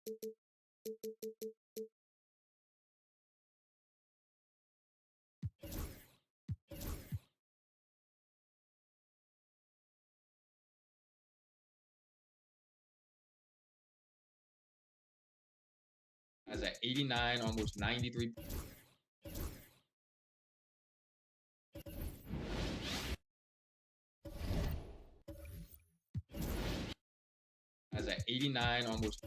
As at 89, almost 93. As at 89, almost.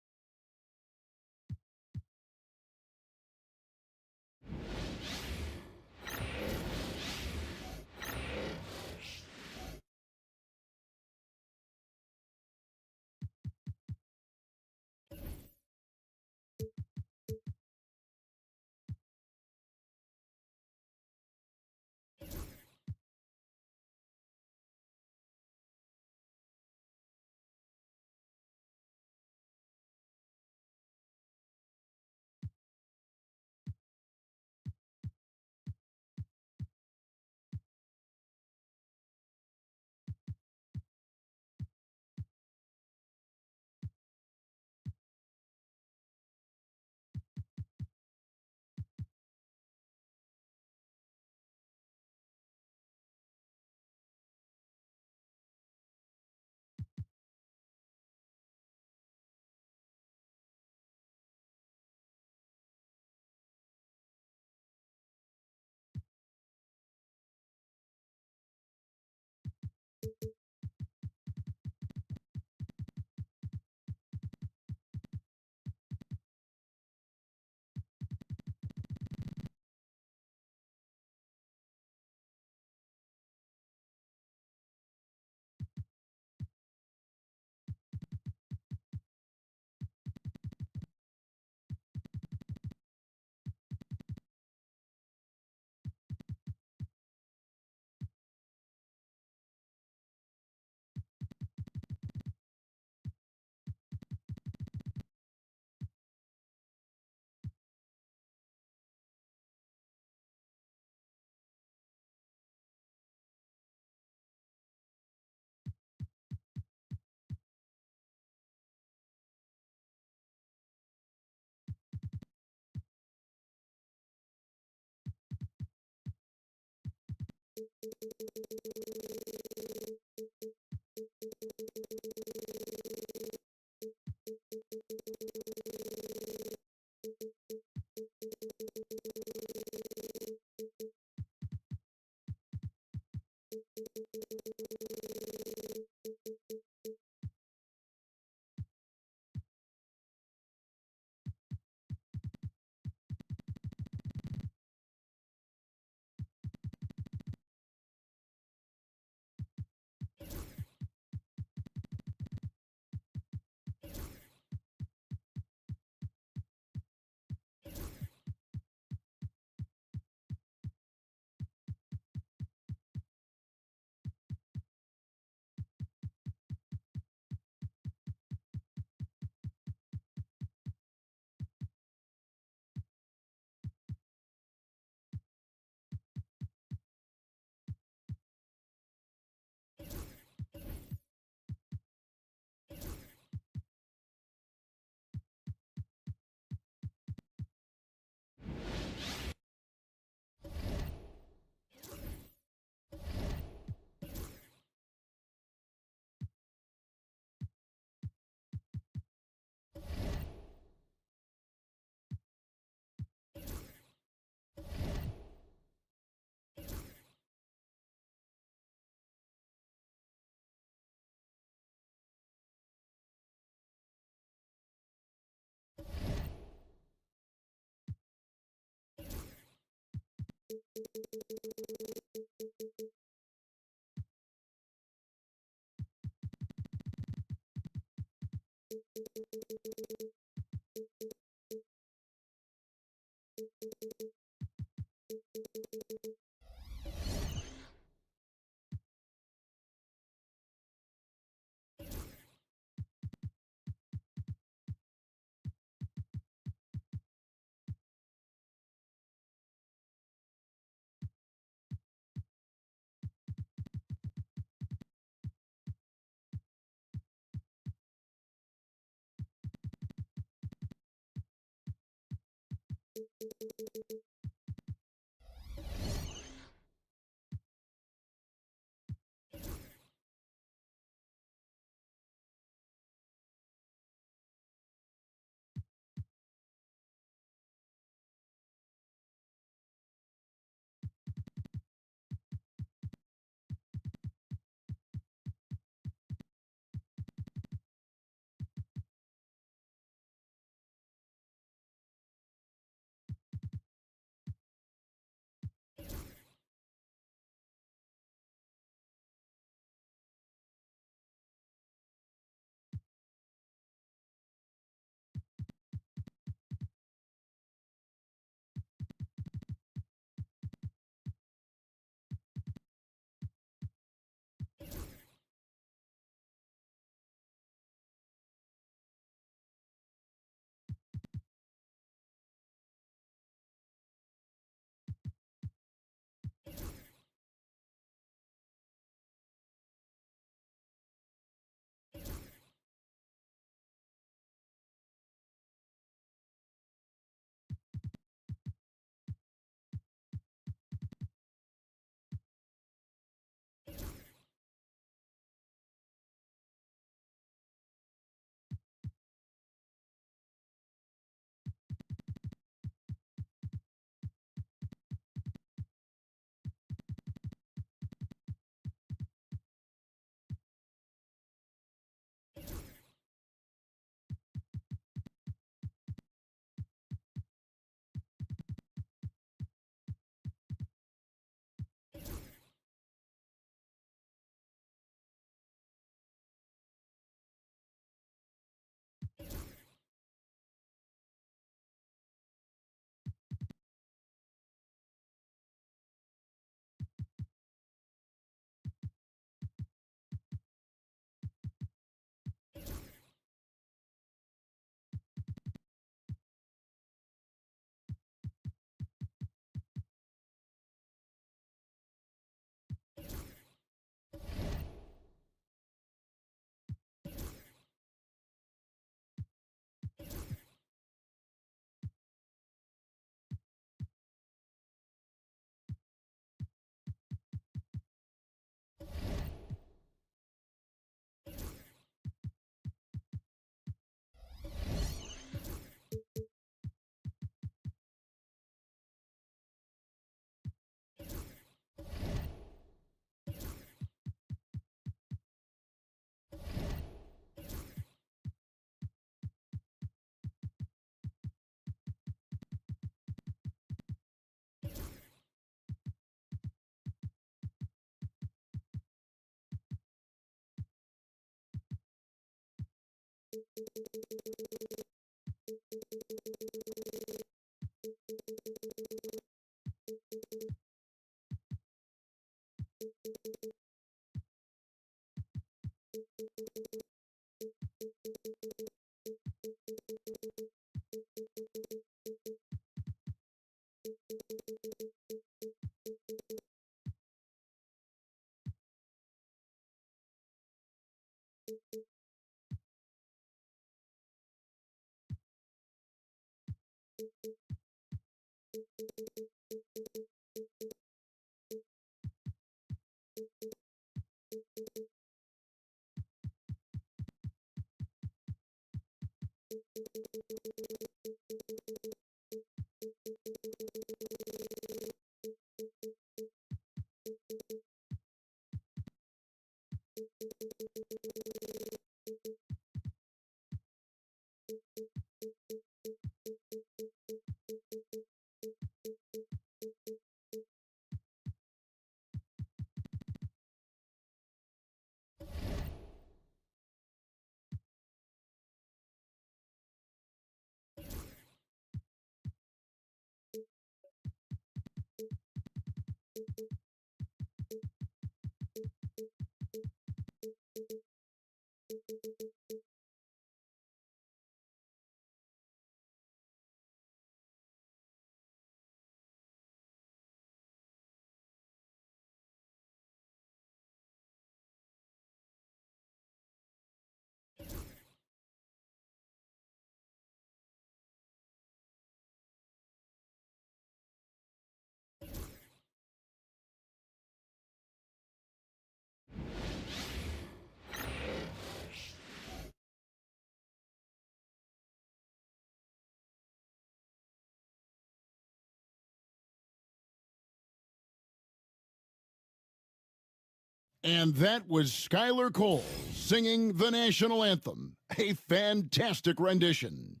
And that was Skylar Cole singing the national anthem. A fantastic rendition.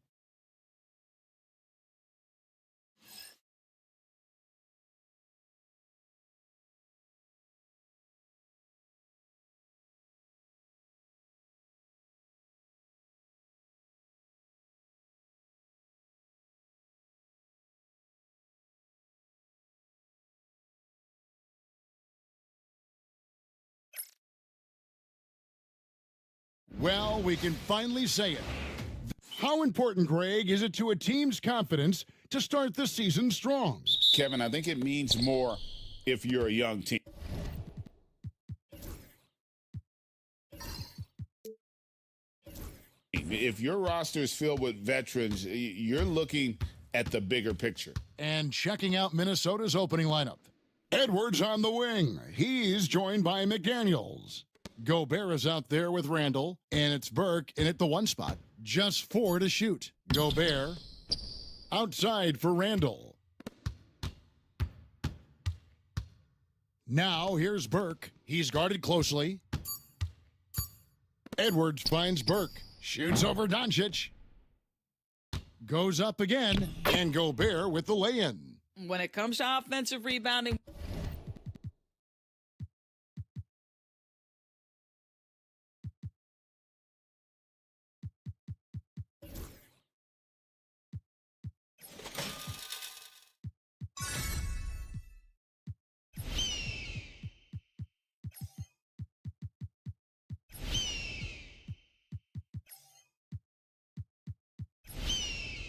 Well, we can finally say it. How important, Greg, is it to a team's confidence to start the season strong? Kevin, I think it means more if you're a young team. If your roster is filled with veterans, you're looking at the bigger picture. And checking out Minnesota's opening lineup. Edwards on the wing. He's joined by McDaniels. Gobert is out there with Randall, and it's Burke in at the one spot. Just 4 to shoot. Gobert outside for Randall. Now here's Burke. He's guarded closely. Edwards finds Burke. Shoots over Doncic. Goes up again, and Gobert with the lay-in. When it comes to offensive rebounding,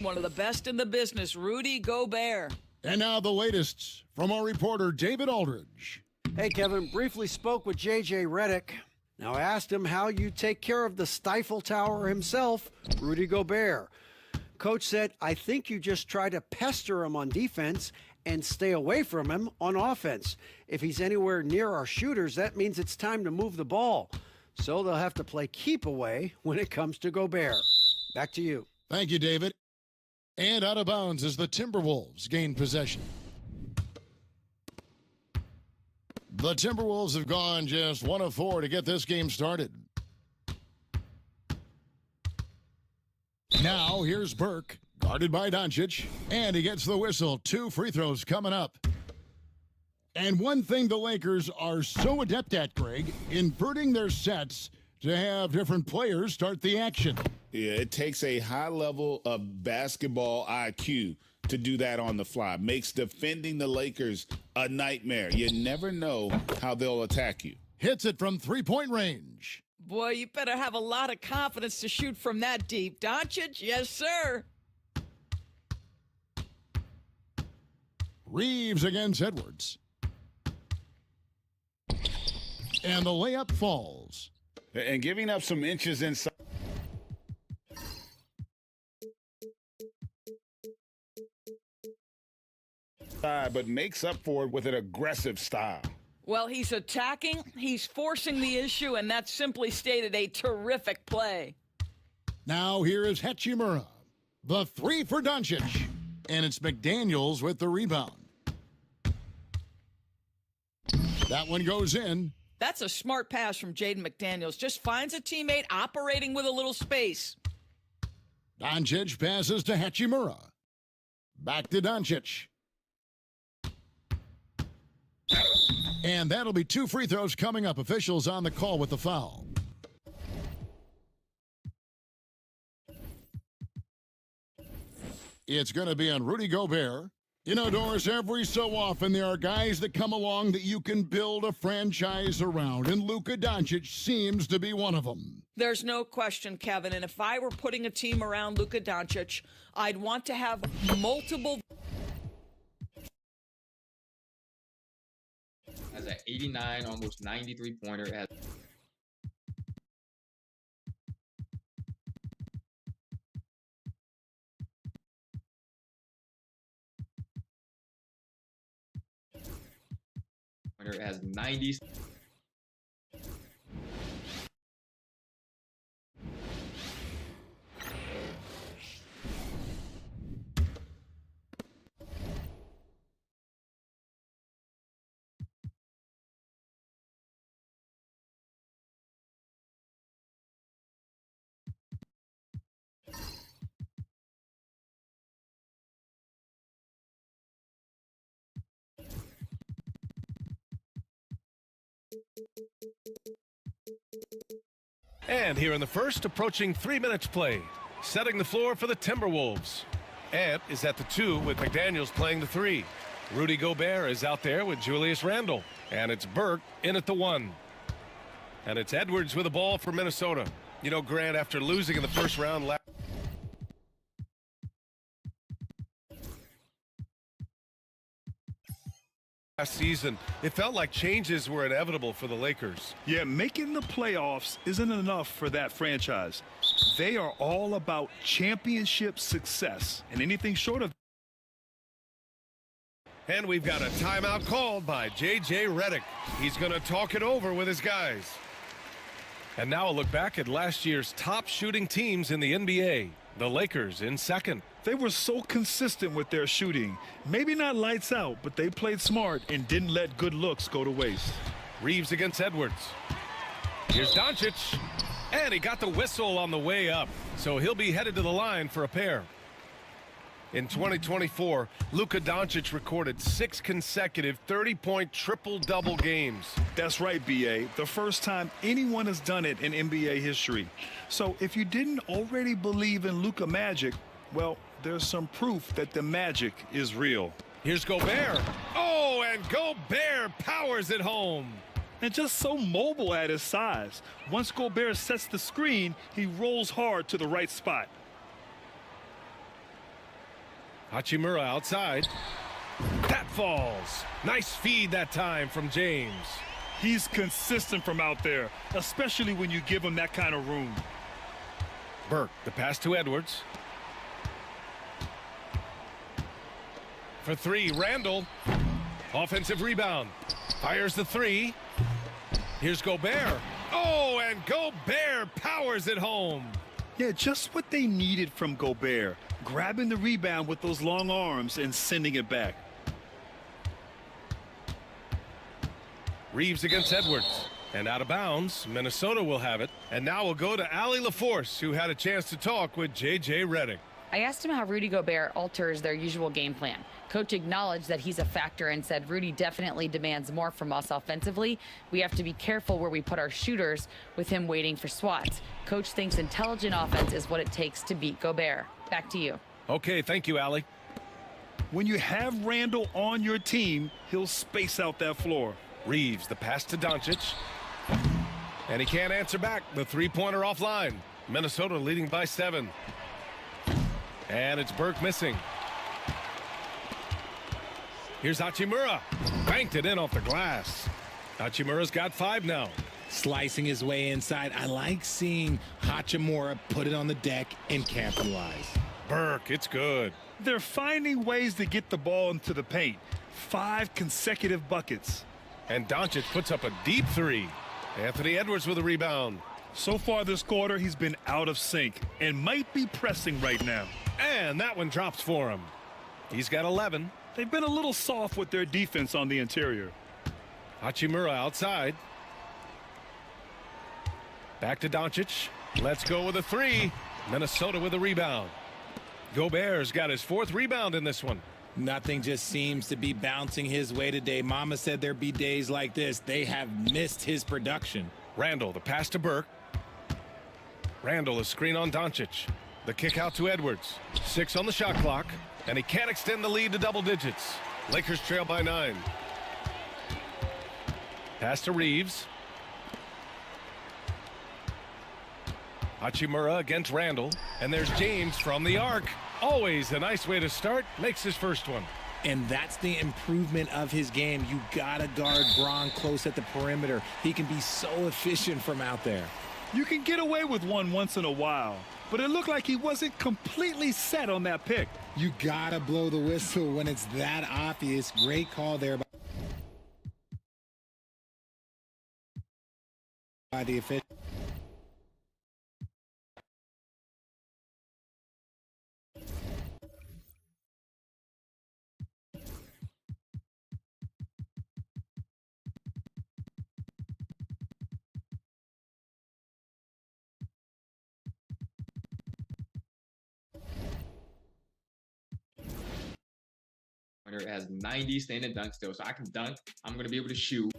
one of the best in the business, Rudy Gobert. And now the latest from our reporter, David Aldridge. Hey, Kevin, briefly spoke with J.J. Redick. Now I asked him how you take care of the Stifle Tower himself, Rudy Gobert. Coach said, I think you just try to pester him on defense and stay away from him on offense. If he's anywhere near our shooters, that means it's time to move the ball. So they'll have to play keep away when it comes to Gobert. Back to you. Thank you, David. And out of bounds as the Timberwolves gain possession. The Timberwolves have gone just 1 of 4 to get this game started. Now here's Burke, guarded by Doncic, and he gets the whistle. 2 free throws coming up. And one thing the Lakers are so adept at, Greg, inverting their sets to have different players start the action. Yeah, it takes a high level of basketball IQ to do that on the fly. Makes defending the Lakers a nightmare. You never know how they'll attack you. Hits it from three-point range. Boy, you better have a lot of confidence to shoot from that deep. Doncic, yes, sir. Reeves against Edwards. And the layup falls. And giving up some inches inside. But makes up for it with an aggressive style. Well, he's attacking, he's forcing the issue, and that simply stated a terrific play. Now here is Hachimura. The 3 for Doncic. And it's McDaniels with the rebound. That one goes in. That's a smart pass from Jaden McDaniels. Just finds a teammate operating with a little space. Doncic passes to Hachimura. Back to Doncic. And that'll be 2 free throws coming up. Officials on the call with the foul. It's going to be on Rudy Gobert. You know, Doris, every so often there are guys that come along that you can build a franchise around, and Luka Doncic seems to be one of them. There's no question, Kevin. And if I were putting a team around Luka Doncic, I'd want to have multiple. Has an 89, almost 93 pointer. Has has 90. And here in the first, approaching 3 minutes played, setting the floor for the Timberwolves. Ant is at the 2 with McDaniels playing the 3. Rudy Gobert is out there with Julius Randle. And it's Burke in at the 1. And it's Edwards with the ball for Minnesota. You know, Grant, after losing in the first round last season, it felt like changes were inevitable for the Lakers. Yeah, making the playoffs isn't enough for that franchise. They are all about championship success, and anything short of. And we've got a timeout called by J.J. Redick. He's going to talk it over with his guys. And now a look back at last year's top shooting teams in the NBA. The Lakers in second. They were so consistent with their shooting. Maybe not lights out, but they played smart and didn't let good looks go to waste. Reeves against Edwards. Here's Doncic. And he got the whistle on the way up. So he'll be headed to the line for a pair. In 2024, Luka Doncic recorded 6 consecutive 30-point triple-double games. That's right, B.A. The first time anyone has done it in NBA history. So if you didn't already believe in Luka magic, well, there's some proof that the magic is real. Here's Gobert. Oh, and Gobert powers it home. And just so mobile at his size. Once Gobert sets the screen, he rolls hard to the right spot. Hachimura outside. That falls. Nice feed that time from James. He's consistent from out there, especially when you give him that kind of room. Burke, the pass to Edwards. For 3, Randle. Offensive rebound. Fires the 3. Here's Gobert. Oh, and Gobert powers it home. Yeah, just what they needed from Gobert. Grabbing the rebound with those long arms and sending it back. Reeves against Edwards. And out of bounds. Minnesota will have it. And now we'll go to Allie LaForce, who had a chance to talk with J.J. Redick. I asked him how Rudy Gobert alters their usual game plan. Coach acknowledged that he's a factor and said Rudy definitely demands more from us offensively. We have to be careful where we put our shooters with him waiting for swats. Coach thinks intelligent offense is what it takes to beat Gobert. Back to you. Okay, thank you, Allie. When you have Randle on your team, he'll space out that floor. Reeves, the pass to Doncic. And he can't answer back. The three-pointer offline. Minnesota leading by 7. And it's Burke missing. Here's Hachimura. Banked it in off the glass. Hachimura's got 5 now. Slicing his way inside. I like seeing Hachimura put it on the deck and capitalize. Burke, it's good. They're finding ways to get the ball into the paint. 5 consecutive buckets. And Doncic puts up a deep 3. Anthony Edwards with a rebound. So far this quarter, he's been out of sync and might be pressing right now. And that one drops for him. He's got 11. They've been a little soft with their defense on the interior. Hachimura outside. Back to Doncic. Let's go with a 3. Minnesota with a rebound. Gobert's got his 4th rebound in this one. Nothing just seems to be bouncing his way today. Mama said there'd be days like this. They have missed his production. Randle, the pass to Burke. Randle, a screen on Doncic. The kick out to Edwards. 6 on the shot clock. And he can't extend the lead to double digits. Lakers trail by 9. Pass to Reeves. Hachimura against Randall. And there's James from the arc. Always a nice way to start. Makes his first one. And that's the improvement of his game. You got to guard Braun close at the perimeter. He can be so efficient from out there. You can get away with one once in a while, but it looked like he wasn't completely set on that pick. You got to blow the whistle when it's that obvious. Great call there by the official. It has 90 standing dunk still, so I can dunk. I'm going to be able to shoot.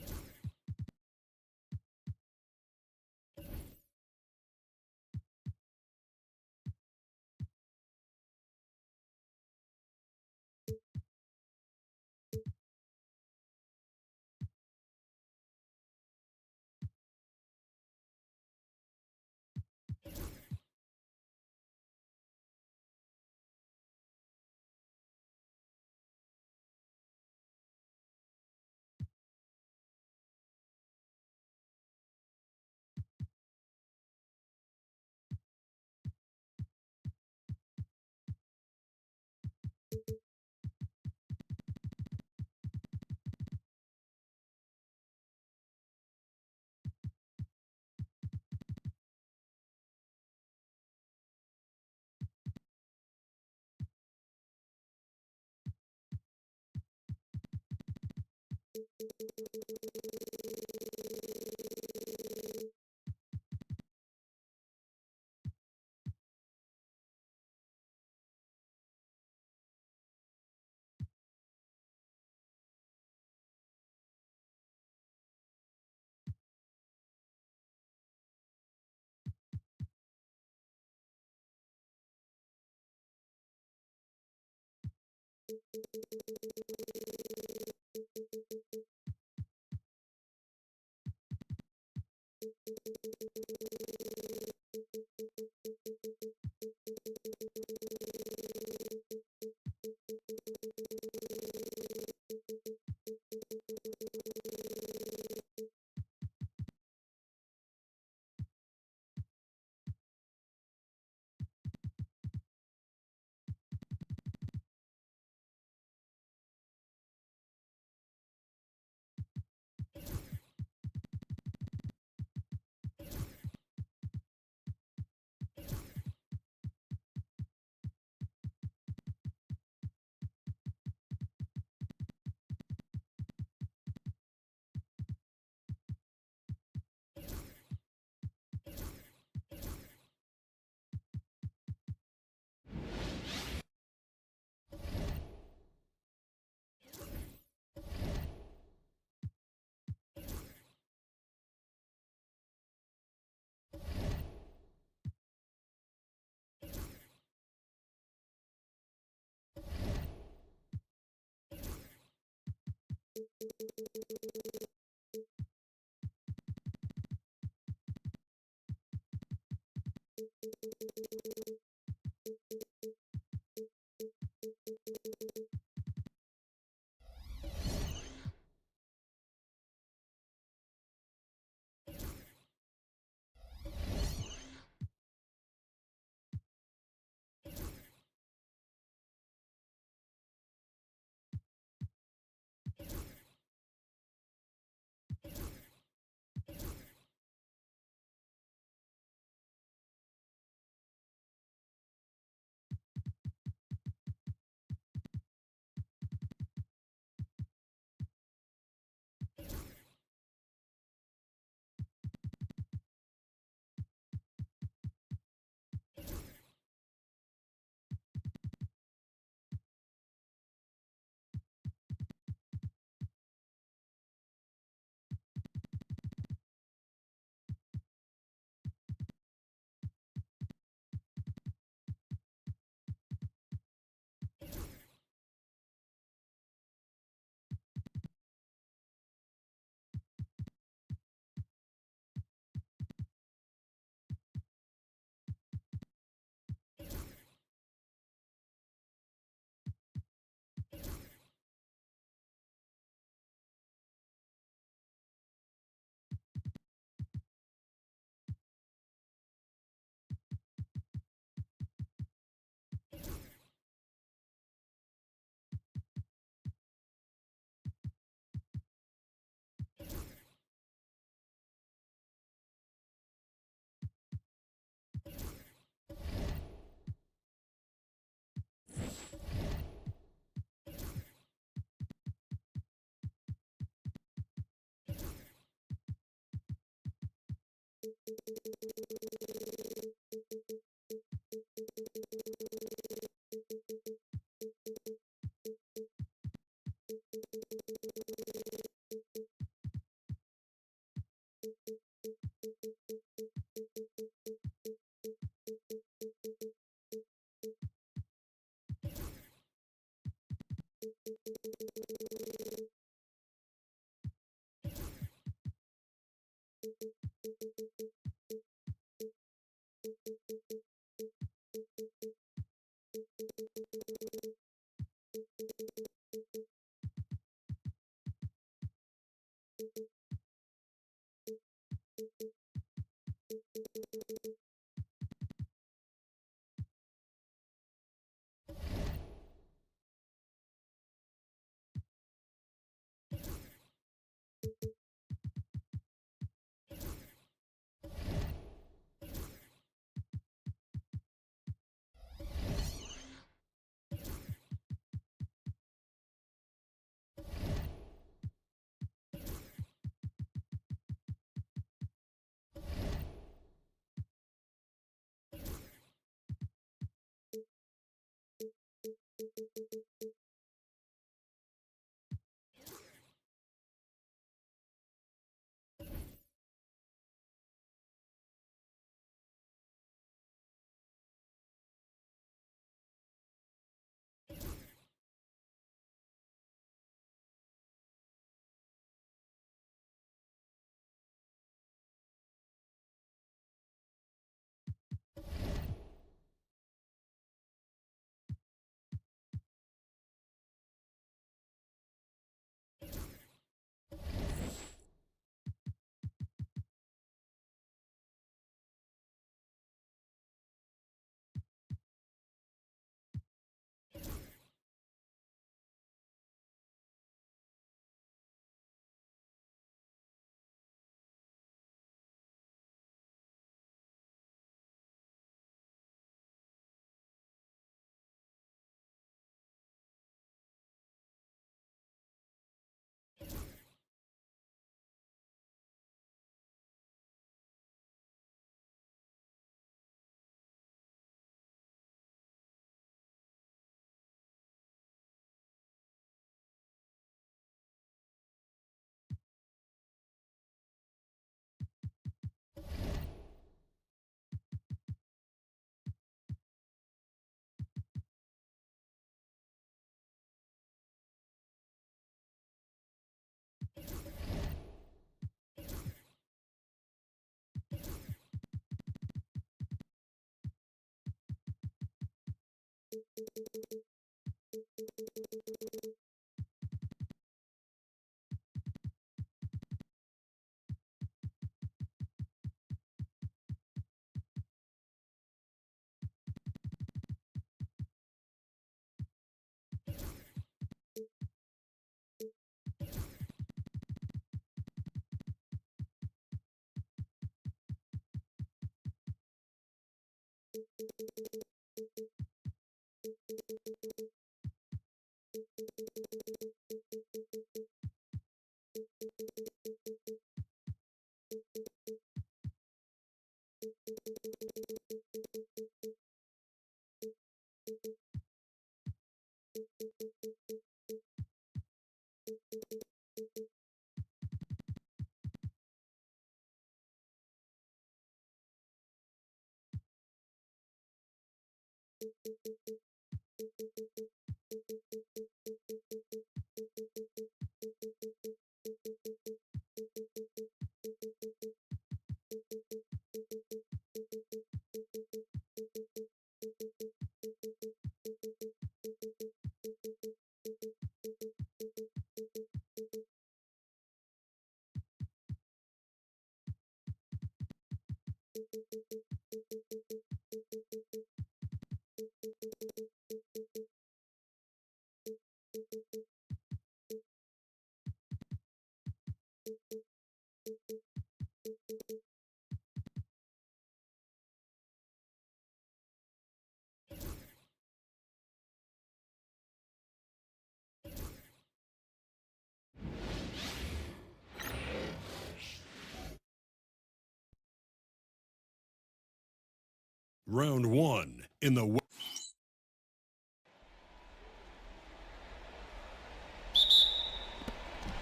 Round one in the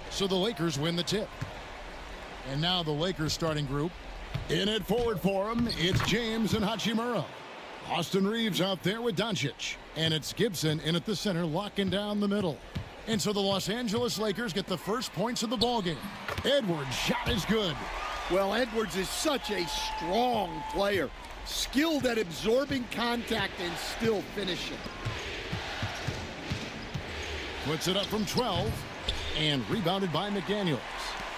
So the Lakers win the tip. And now the Lakers starting group. In at forward for him, it's James and Hachimura. Austin Reeves out there with Doncic. And it's Gibson in at the center, locking down the middle. And so the Los Angeles Lakers get the first points of the ballgame. Edwards' shot is good. Well, Edwards is such a strong player. Skilled at absorbing contact and still finishing. Puts it up from 12 and rebounded by McDaniels.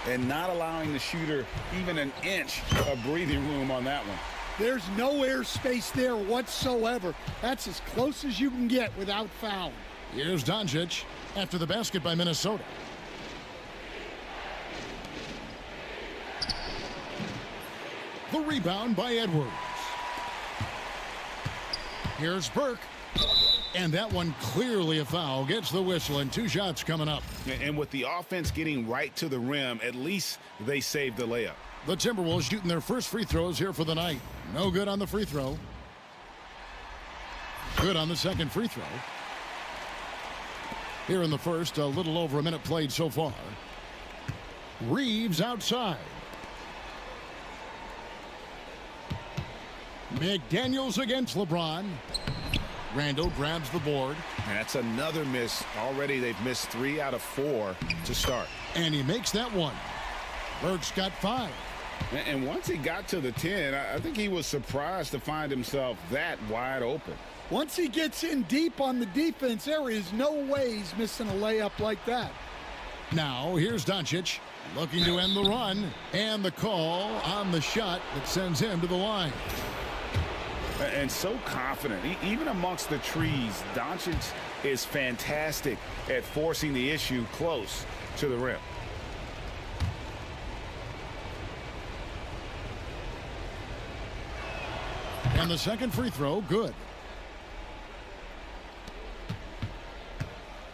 And not allowing the shooter even an inch of breathing room on that one. There's no airspace there whatsoever. That's as close as you can get without foul. Here's Doncic after the basket by Minnesota. The rebound by Edwards. Here's Burke. And that one clearly a foul. Gets the whistle and 2 shots coming up. And with the offense getting right to the rim, at least they saved the layup. The Timberwolves shooting their first free throws here for the night. No good on the free throw. Good on the second free throw. Here in the first, a little over a minute played so far. Reeves outside. McDaniels against LeBron. Randall grabs the board. And that's another miss. Already they've missed 3 out of 4 to start. And he makes that one. Burke's got 5. And once he got to the 10, I think he was surprised to find himself that wide open. Once he gets in deep on the defense, there is no way he's missing a layup like that. Now, here's Doncic looking to end the run. And the call on the shot that sends him to the line. And so confident. Even amongst the trees, Doncic is fantastic at forcing the issue close to the rim. And the second free throw, good.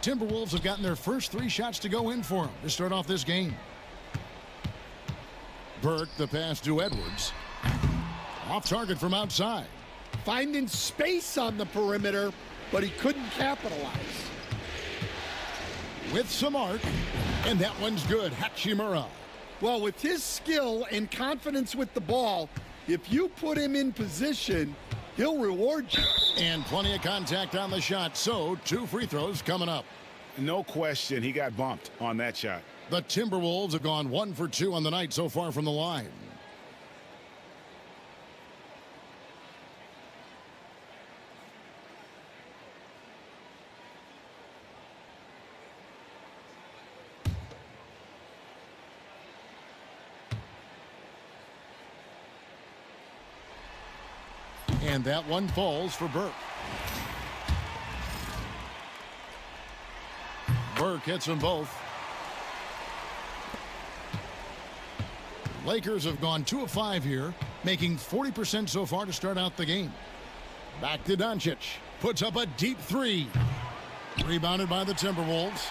Timberwolves have gotten their first 3 shots to go in for them to start off this game. Burke, the pass to Edwards. Off target from outside. Finding space on the perimeter, but he couldn't capitalize. With some arc, and that one's good. Hachimura. Well, with his skill and confidence with the ball, if you put him in position, he'll reward you. And plenty of contact on the shot, so 2 free throws coming up. No question, he got bumped on that shot. The Timberwolves have gone 1 for 2 on the night so far from the line. And that one falls for Burke. Burke hits them both. Lakers have gone 2 of 5 here, making 40% so far to start out the game. Back to Doncic. Puts up a deep 3. Rebounded by the Timberwolves.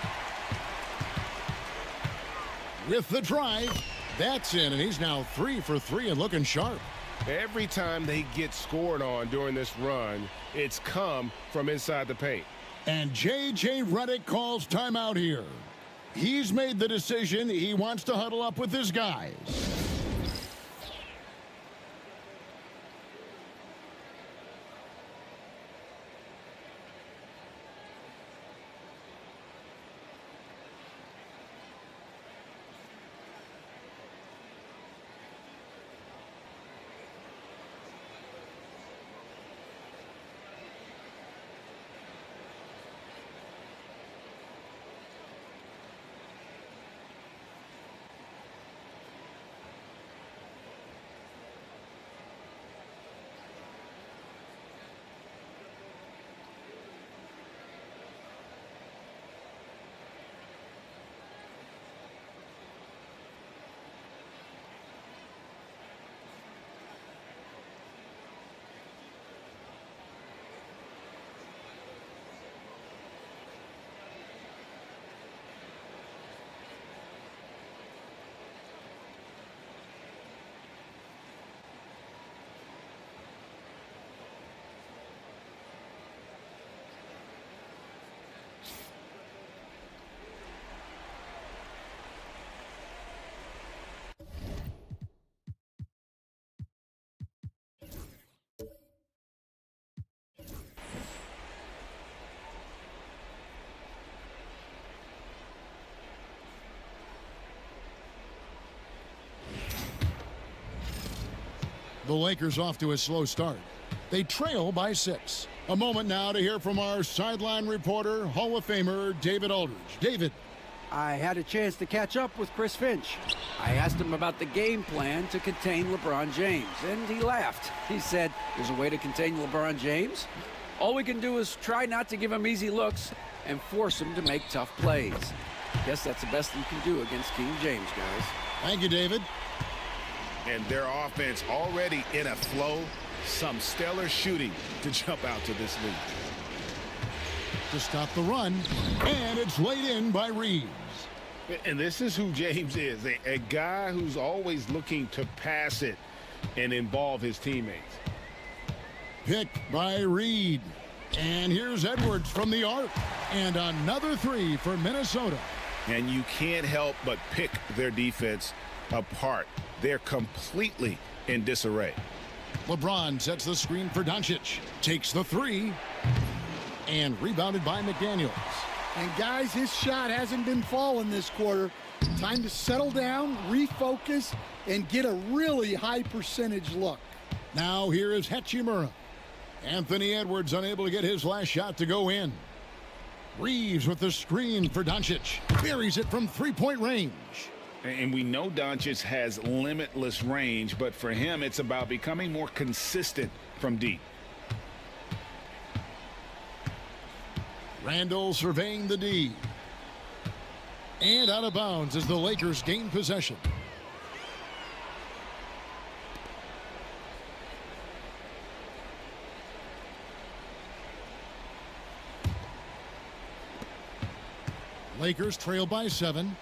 With the drive, that's in, and he's now 3 for 3 and looking sharp. Every time they get scored on during this run, it's come from inside the paint. And J.J. Redick calls timeout here. He's made the decision. He wants to huddle up with his guys. The Lakers off to a slow start. They trail by 6. A moment now to hear from our sideline reporter, Hall of Famer David Aldridge. David. I had a chance to catch up with Chris Finch. I asked him about the game plan to contain LeBron James, and he laughed. He said, there's a way to contain LeBron James. All we can do is try not to give him easy looks and force him to make tough plays. Guess that's the best you can do against King James, guys. Thank you, David. And their offense already in a flow. Some stellar shooting to jump out to this lead. To stop the run, and it's laid in by Reeves. And this is who James is, a guy who's always looking to pass it and involve his teammates. Picked by Reed. And here's Edwards from the arc. And another 3 for Minnesota. And you can't help but pick their defense apart. They're completely in disarray. LeBron sets the screen for Doncic. Takes the 3. And rebounded by McDaniels. And guys, his shot hasn't been falling this quarter. Time to settle down, refocus, and get a really high percentage look. Now here is Hachimura. Anthony Edwards unable to get his last shot to go in. Reeves with the screen for Doncic. Buries it from 3-point range. And we know Doncic has limitless range, but for him, it's about becoming more consistent from deep. Randall surveying the D. And out of bounds as the Lakers gain possession. Lakers trail by 7.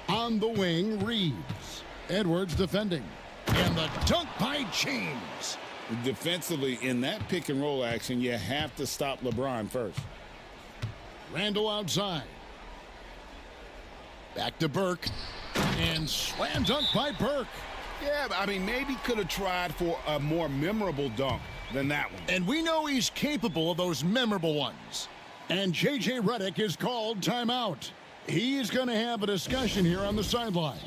On the wing, Reeves. Edwards defending. And the dunk by James. Defensively, in that pick and roll action, you have to stop LeBron first. Randall outside. Back to Burke. And slam dunk by Burke. Yeah, I mean, maybe could have tried for a more memorable dunk than that one. And we know he's capable of those memorable ones. And J.J. Redick is called timeout. He's going to have a discussion here on the sideline.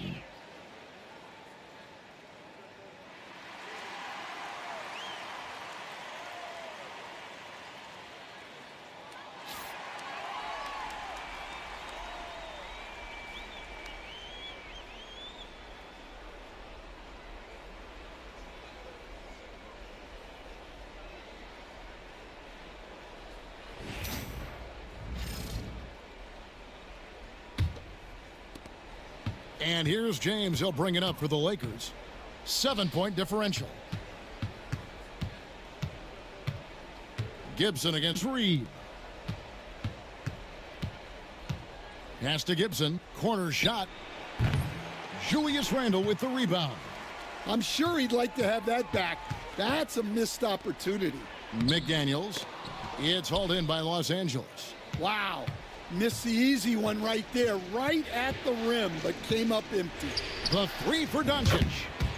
And here's James. He'll bring it up for the Lakers. 7-point differential. Gibson against Reed. Pass to Gibson. Corner shot. Julius Randle with the rebound. I'm sure he'd like to have that back. That's a missed opportunity. McDaniels. It's hauled in by Los Angeles. Wow. Missed the easy one right there, right at the rim, but came up empty. The 3 for Doncic.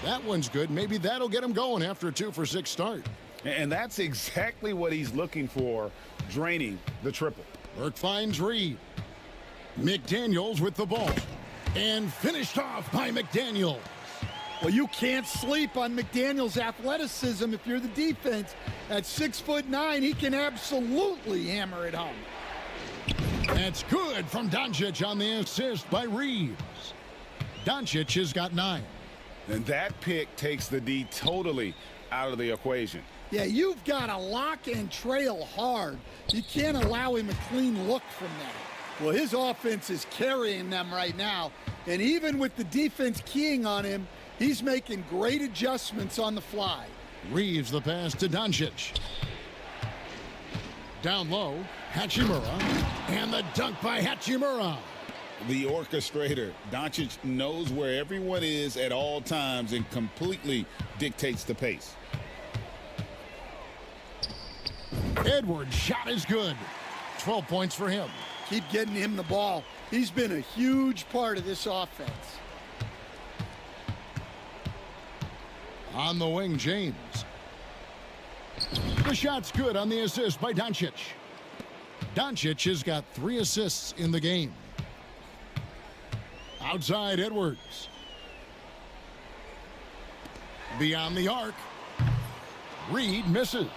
That one's good. Maybe that'll get him going after a 2-for-6 start. And that's exactly what he's looking for, draining the triple. Burke finds Reed. McDaniels with the ball. And finished off by McDaniels. Well, you can't sleep on McDaniels' athleticism if you're the defense. At 6'9", he can absolutely hammer it home. That's good from Doncic on the assist by Reeves. Doncic has got 9. And that pick takes the D totally out of the equation. Yeah, you've got to lock and trail hard. You can't allow him a clean look from that. Well, his offense is carrying them right now. And even with the defense keying on him, he's making great adjustments on the fly. Reeves the pass to Doncic. Down low, Hachimura. And the dunk by Hachimura. The orchestrator, Doncic, knows where everyone is at all times and completely dictates the pace. Edwards' shot is good. 12 points for him. Keep getting him the ball. He's been a huge part of this offense. On the wing, James. The shot's good on the assist by Doncic. Doncic has got 3 assists in the game. Outside, Edwards. Beyond the arc. Reed misses.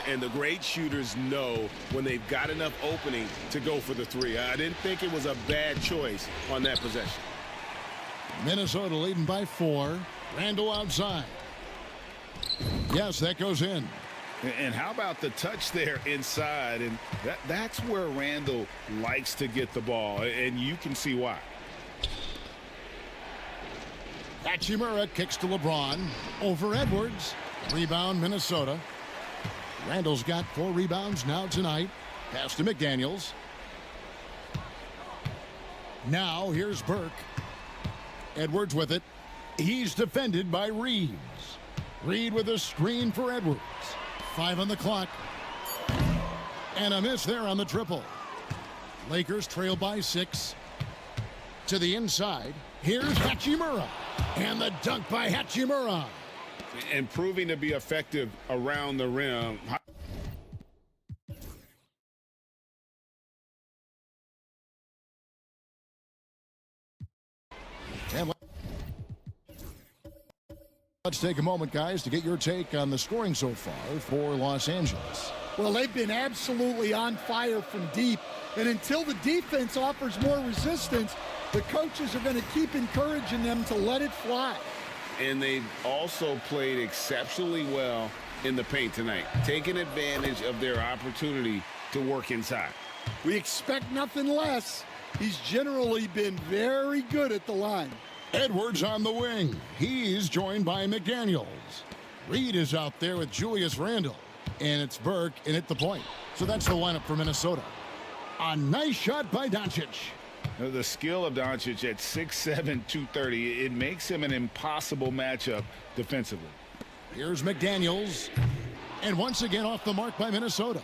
And the great shooters know when they've got enough opening to go for the three. I didn't think it was a bad choice on that possession. Minnesota leading by 4. Randall outside. Yes, that goes in. And how about the touch there inside? And that's where Randall likes to get the ball, and you can see why. Hachimura kicks to LeBron. Over Edwards. Rebound, Minnesota. Randall's got 4 rebounds now tonight. Pass to McDaniels. Now here's Burke. Edwards with it. He's defended by Reeves. Reed with a screen for Edwards. 5 on the clock. And a miss there on the triple. Lakers trail by 6. To the inside. Here's Hachimura. And the dunk by Hachimura. And proving to be effective around the rim. And let's take a moment, guys, to get your take on the scoring so far for Los Angeles. Well, they've been absolutely on fire from deep. And until the defense offers more resistance, the coaches are going to keep encouraging them to let it fly. And they've also played exceptionally well in the paint tonight, taking advantage of their opportunity to work inside. We expect nothing less. He's generally been very good at the line. Edwards on the wing. He's joined by McDaniels. Reed is out there with Julius Randle. And it's Burke in at the point. So that's the lineup for Minnesota. A nice shot by Doncic. The skill of Doncic at 6'7", 230, it makes him an impossible matchup defensively. Here's McDaniels. And once again off the mark by Minnesota.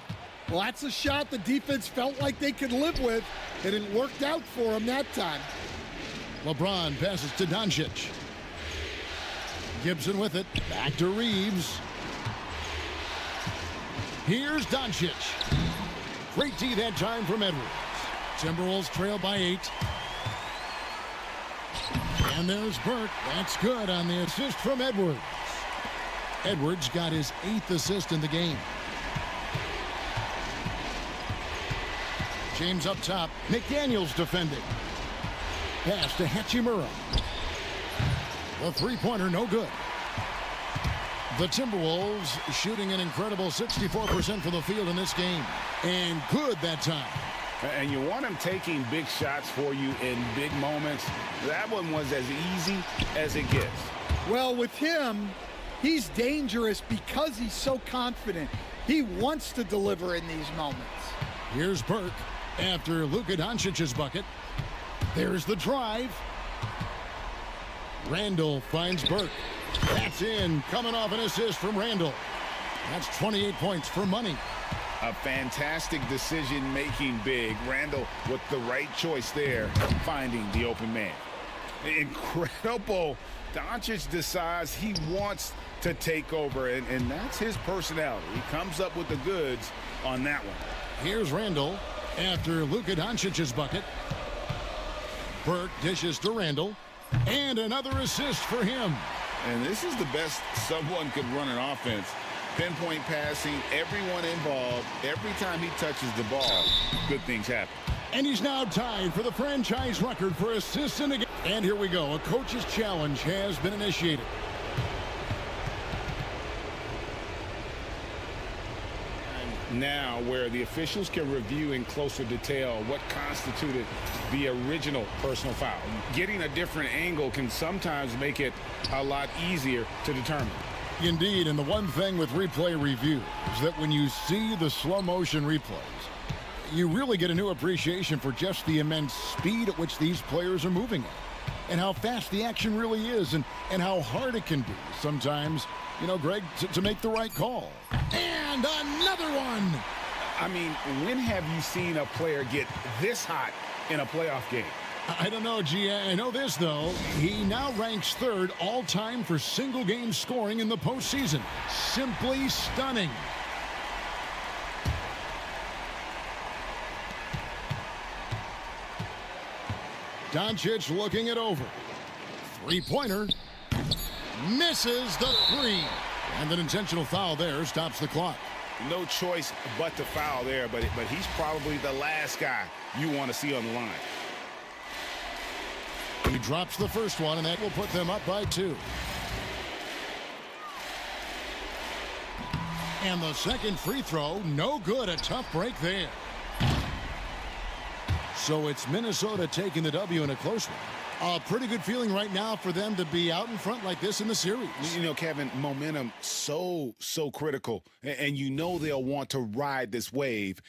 Well, that's a shot the defense felt like they could live with, and it worked out for him that time. LeBron passes to Doncic. Gibson with it. Back to Reeves. Here's Doncic. Great D that time from Edwards. Timberwolves trail by 8. And there's Burke. That's good on the assist from Edwards. Edwards got his 8th assist in the game. James up top. McDaniels defending. Pass to Hachimura. The three-pointer no good. The Timberwolves shooting an incredible 64% for the field in this game. And good that time. And you want him taking big shots for you in big moments. That one was as easy as it gets. Well, with him, he's dangerous because he's so confident. He wants to deliver in these moments. Here's Burke after Luka Doncic's bucket. There's the drive. Randall finds Burke. That's in, coming off an assist from Randall. That's 28 points for money. A fantastic decision-making big. Randall with the right choice there, finding the open man. Incredible. Doncic decides he wants to take over, and that's his personality. He comes up with the goods on that one. Here's Randall after Luka Doncic's bucket. Burke dishes to Randall, and another assist for him. And this is the best someone could run an offense. Pinpoint passing, everyone involved. Every time he touches the ball, good things happen. And he's now tied for the franchise record for assists in the game. And here we go. A coach's challenge has been initiated. Now where the officials can review in closer detail what constituted the original personal foul. Getting a different angle can sometimes make it a lot easier to determine. Indeed, and the one thing with replay review is that when you see the slow motion replays, you really get a new appreciation for just the immense speed at which these players are moving at, and how fast the action really is, and how hard it can be sometimes, you know, Greg, to make the right call. And another one! I mean, when have you seen a player get this hot in a playoff game? I don't know, G. I know this, though. He now ranks 3rd all-time for single-game scoring in the postseason. Simply stunning. Doncic looking it over. Three-pointer. Misses the three. And an intentional foul there stops the clock. No choice but to foul there, but he's probably the last guy you want to see on the line. He drops the first one, and that will put them up by 2. And the second free throw, no good. A tough break there. So it's Minnesota taking the W in a close one. A pretty good feeling right now for them to be out in front like this in the series. You know, Kevin, momentum so critical. And you know they'll want to ride this wave.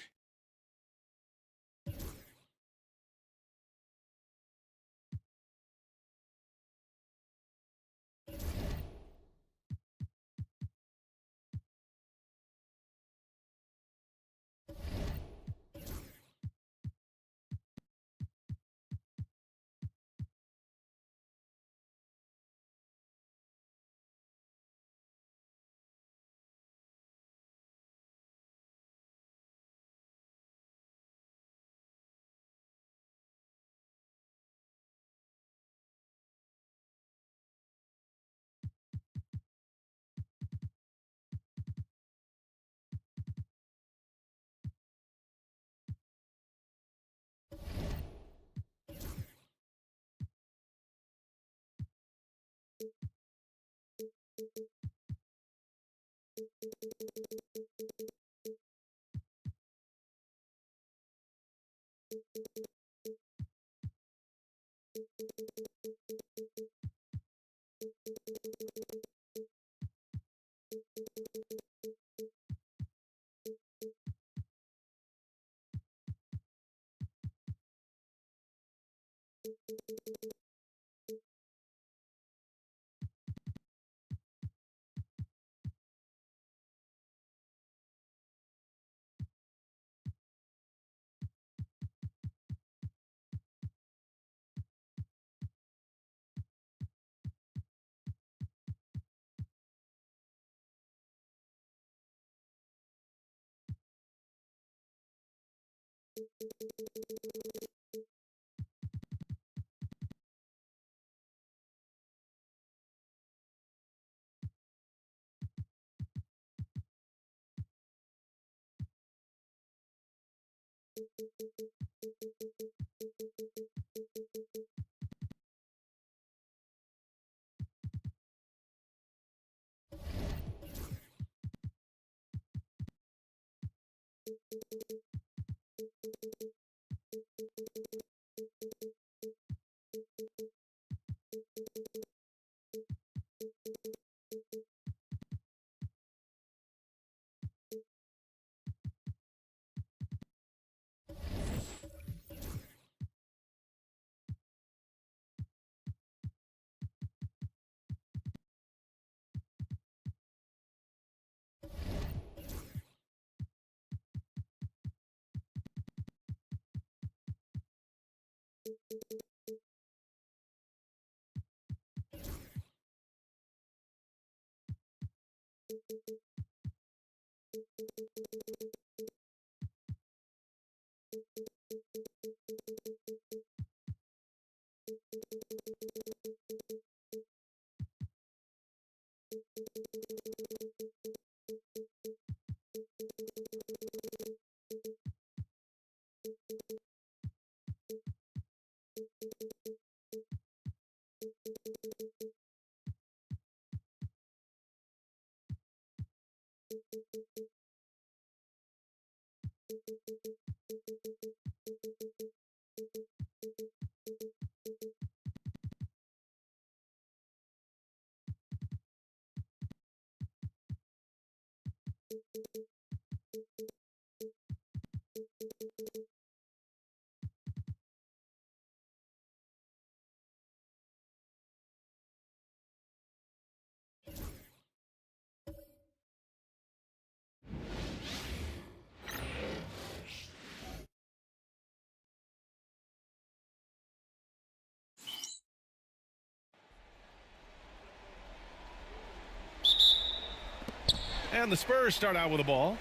And the Spurs start out with the ball.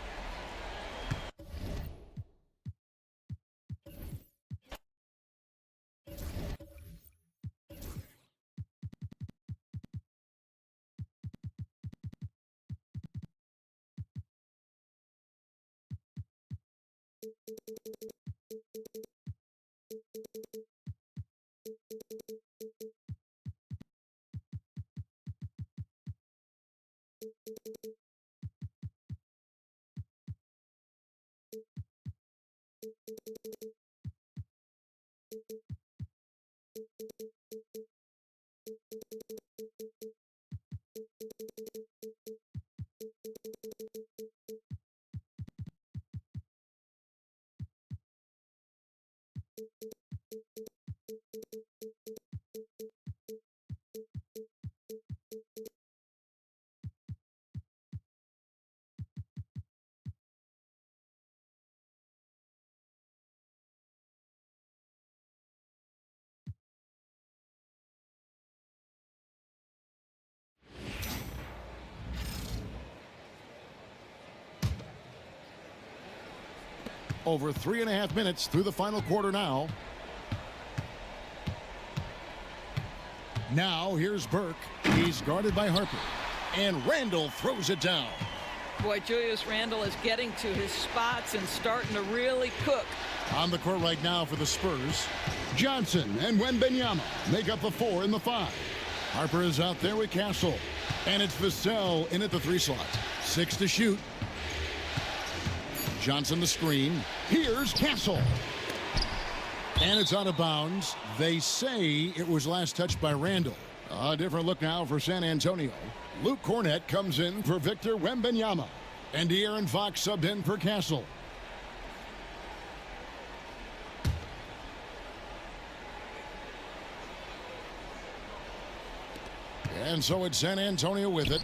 Over 3.5 minutes through the final quarter now. Now here's Burke. He's guarded by Harper. And Randall throws it down. Boy, Julius Randle is getting to his spots and starting to really cook. On the court right now for the Spurs, Johnson and Wembanyama make up the 4 and the 5. Harper is out there with Castle. And it's Vassell in at the 3 slot. 6 to shoot. Johnson the screen. Here's Castle. And it's out of bounds. They say it was last touched by Randall. A different look now for San Antonio. Luke Cornett comes in for Victor Wembanyama. And De'Aaron Fox subbed in for Castle. And so it's San Antonio with it.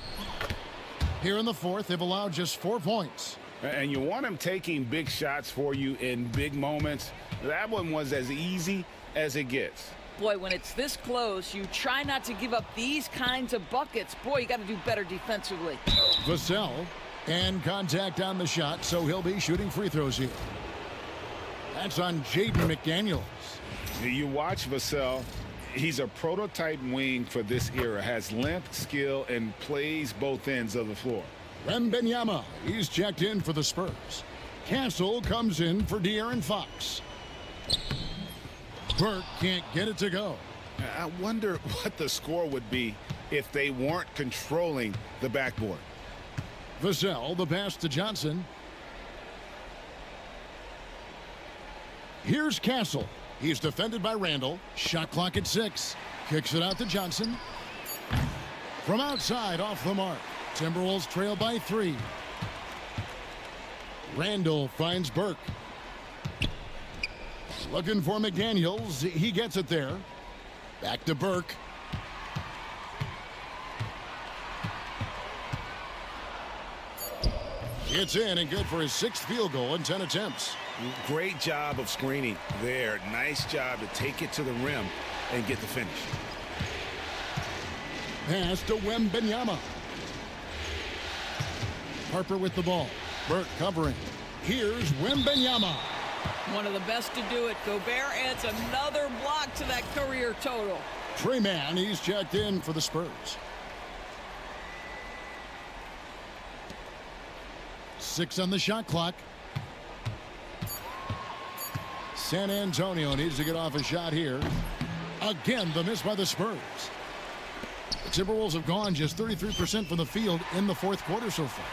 Here in the fourth, they've allowed just 4 points. And you want him taking big shots for you in big moments. That one was as easy as it gets. Boy, when it's this close, you try not to give up these kinds of buckets. Boy, you got to do better defensively. Vassell, and contact on the shot, so he'll be shooting free throws here. That's on Jaden McDaniels. You watch Vassell. He's a prototype wing for this era. Has length, skill, and plays both ends of the floor. Wembanyama, he's checked in for the Spurs. Castle comes in for De'Aaron Fox. Burke can't get it to go. I wonder what the score would be if they weren't controlling the backboard. Vassell, the pass to Johnson. Here's Castle. He's defended by Randall. Shot clock at 6. Kicks it out to Johnson. From outside, off the mark. Timberwolves trail by 3. Randall finds Burke. Looking for McDaniels. He gets it there. Back to Burke. It's in and good for his 6th field goal in 10 attempts. Great job of screening there. Nice job to take it to the rim and get the finish. Pass to Wembanyama. Harper with the ball. Burke covering. Here's Wembanyama. One of the best to do it. Gobert adds another block to that career total. Trey Mann, he's checked in for the Spurs. 6 on the shot clock. San Antonio needs to get off a shot here. Again, the miss by the Spurs. The Timberwolves have gone just 33% from the field in the 4th quarter so far.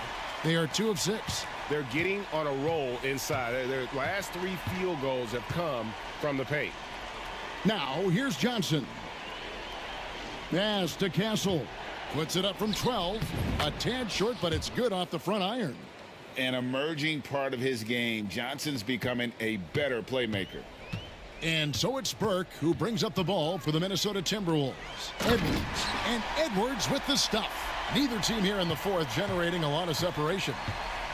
They are 2 of 6. They're getting on a roll inside. Their last 3 field goals have come from the paint. Now, here's Johnson. Pass to Castle. Puts it up from 12. A tad short, but it's good off the front iron. An emerging part of his game. Johnson's becoming a better playmaker. And so it's Burke who brings up the ball for the Minnesota Timberwolves. Edwards. And Edwards with the stuff. Neither team here in the 4th generating a lot of separation.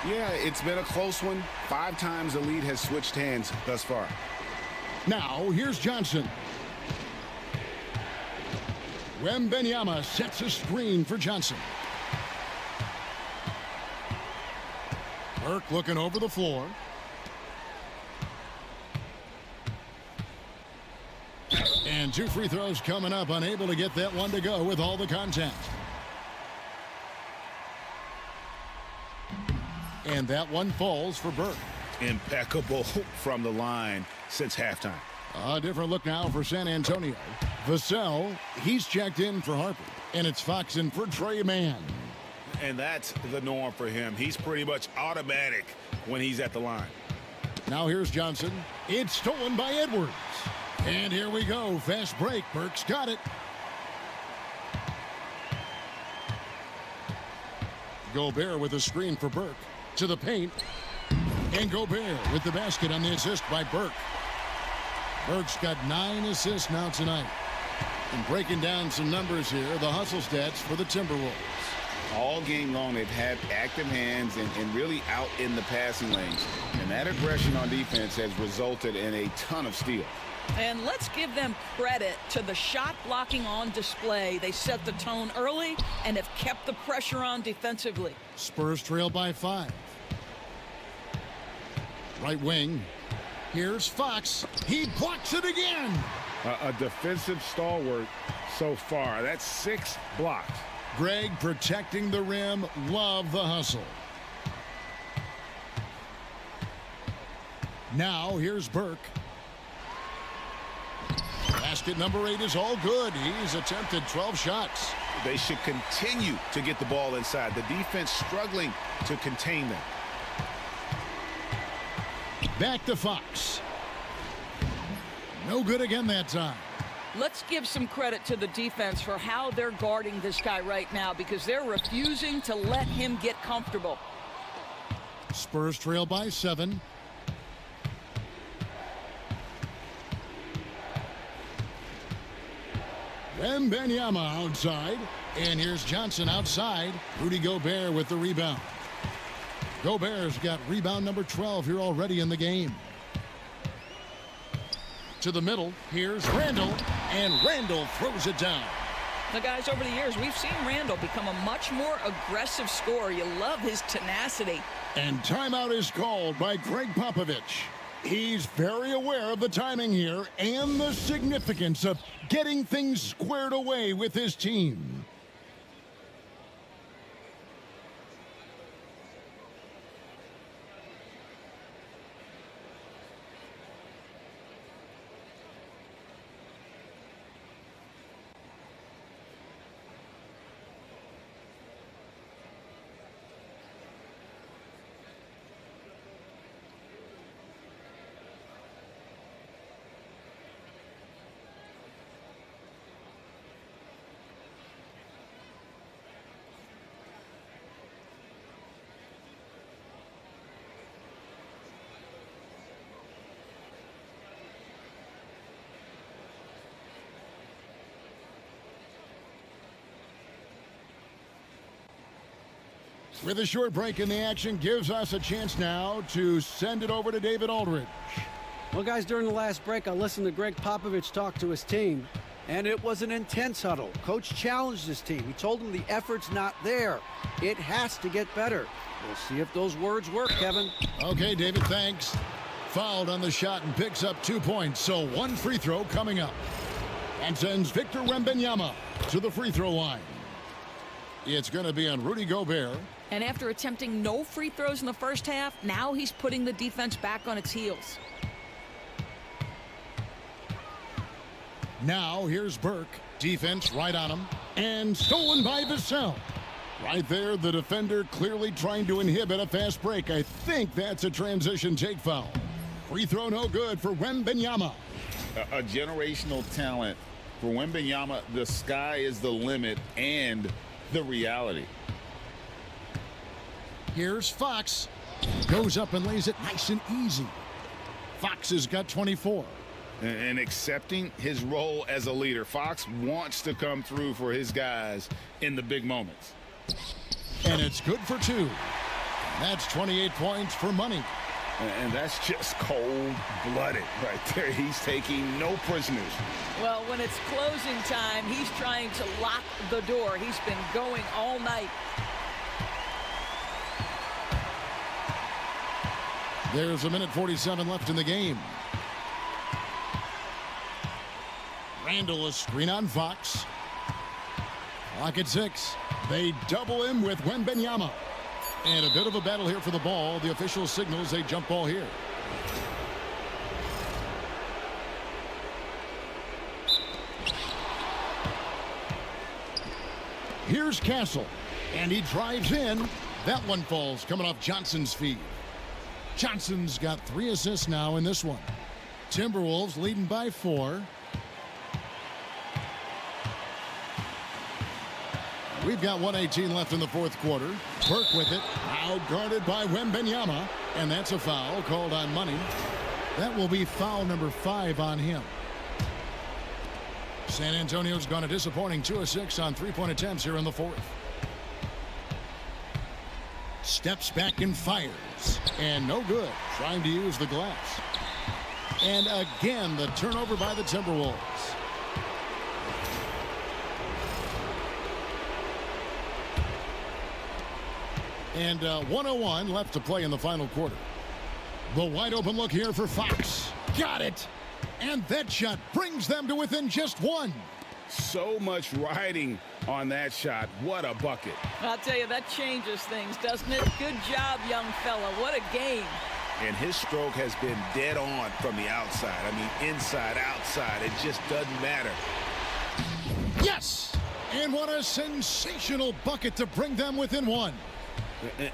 Yeah, it's been a close one. 5 times the lead has switched hands thus far. Now, here's Johnson. Wembanyama sets a screen for Johnson. Burke looking over the floor. And 2 free throws coming up, unable to get that one to go with all the contact. And that one falls for Burke. impeccable from the line since halftime. A different look now for San Antonio. Vassell, he's checked in for Harper. And it's Fox in for Trey Mann. And that's the norm for him. He's pretty much automatic when he's at the line. Now here's Johnson. It's stolen by Edwards. And here we go. Fast break. Burke's got it. Gobert with a screen for Burke. To the paint. And Gobert with the basket on the assist by Burke. Burke's got 9 assists now tonight. And breaking down some numbers here, the hustle stats for the Timberwolves. All game long, they've had active hands and really out in the passing lanes. And that aggression on defense has resulted in a ton of steals. And let's give them credit to the shot blocking on display. They set the tone early and have kept the pressure on defensively. Spurs trail by 5. Right wing. Here's Fox. He blocks it again. A defensive stalwart so far. That's 6 blocks. Greg protecting the rim. Love the hustle. Now here's Burke. Basket number 8 is all good. He's attempted 12 shots. They should continue to get the ball inside. The defense struggling to contain them. Back to Fox. No good again that time. Let's give some credit to the defense for how they're guarding this guy right now, because they're refusing to let him get comfortable. Spurs trail by 7. Wembanyama outside. And here's Johnson outside. Rudy Gobert with the rebound. Gobert's got rebound number 12 here already in the game. To the middle, here's Randall, and Randall throws it down. Now, guys, over the years, we've seen Randall become a much more aggressive scorer. You love his tenacity. And timeout is called by Greg Popovich. He's very aware of the timing here and the significance of getting things squared away with his team. With a short break in the action, gives us a chance now to send it over to David Aldridge. Well, guys, during the last break, I listened to Greg Popovich talk to his team, and it was an intense huddle. Coach challenged his team. He told them the effort's not there. It has to get better. We'll see if those words work, Kevin. Okay, David, thanks. Fouled on the shot and picks up 2 points, so 1 free throw coming up. And sends Victor Wembanyama to the free throw line. It's going to be on Rudy Gobert. And after attempting no free throws in the first half, now he's putting the defense back on its heels. Now here's Burke. Defense right on him. And stolen by Vassell. Right there, the defender clearly trying to inhibit a fast break. I think that's a transition take foul. Free throw no good for Wembanyama. A generational talent for Wembanyama. The sky is the limit and the reality. Here's Fox. Goes up and lays it nice and easy. Fox has got 24. And accepting his role as a leader. Fox wants to come through for his guys in the big moments. And it's good for 2. That's 28 points for money. And that's just cold-blooded right there. He's taking no prisoners. Well, when it's closing time, he's trying to lock the door. He's been going all night. There's 1:47 left in the game. Randall a screen on Fox. Clock at 6. They double him with Wembanyama. And a bit of a battle here for the ball. The official signals a jump ball here. Here's Castle, and he drives in. That one falls, coming off Johnson's feet. Johnson's got 3 assists now in this one. Timberwolves leading by 4. We've got 1:18 left in the fourth quarter. Burke with it, outguarded by Wembanyama, and that's a foul called on Money. That will be foul number 5 on him. San Antonio's gone a disappointing 2 of 6 on 3-point attempts here in the fourth. Steps back and fires, and no good, trying to use the glass. And again, the turnover by the Timberwolves. And 1:01 left to play in the final quarter. The wide open look here for Fox. Got it! And that shot brings them to within just 1. So much riding on that shot. What a bucket. I'll tell you, that changes things, doesn't it? Good job, young fella. What a game. And his stroke has been dead on from the outside. I mean, inside, outside, it just doesn't matter. Yes! And what a sensational bucket to bring them within 1.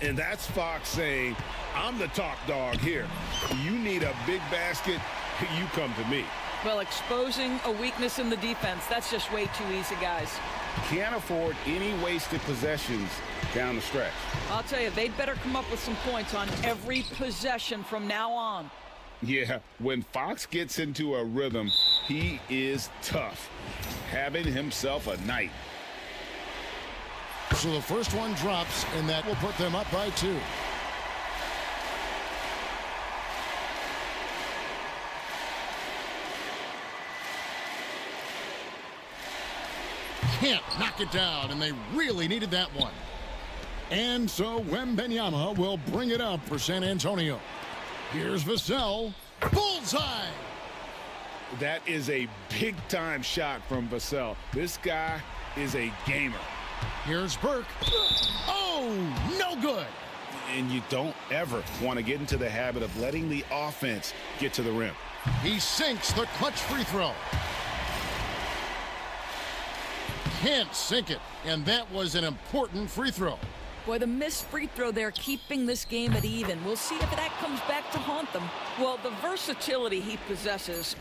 And that's Fox saying, I'm the top dog here. You need a big basket, you come to me. Well, exposing a weakness in the defense, that's just way too easy, guys. Can't afford any wasted possessions down the stretch. I'll tell you, they'd better come up with some points on every possession from now on. Yeah, when Fox gets into a rhythm, he is tough, having himself a night. So the first one drops, and that will put them up by 2. Can't knock it down, and they really needed that one. And so Wembanyama will bring it up for San Antonio. Here's Vassell. Bullseye! That is a big-time shot from Vassell. This guy is a gamer. Here's Burke. Oh, no good. And you don't ever want to get into the habit of letting the offense get to the rim. He sinks the clutch free throw. Can't sink it, and that was an important free throw. Boy, the missed free throw there, keeping this game at even. We'll see if that comes back to haunt them. Well, the versatility he possesses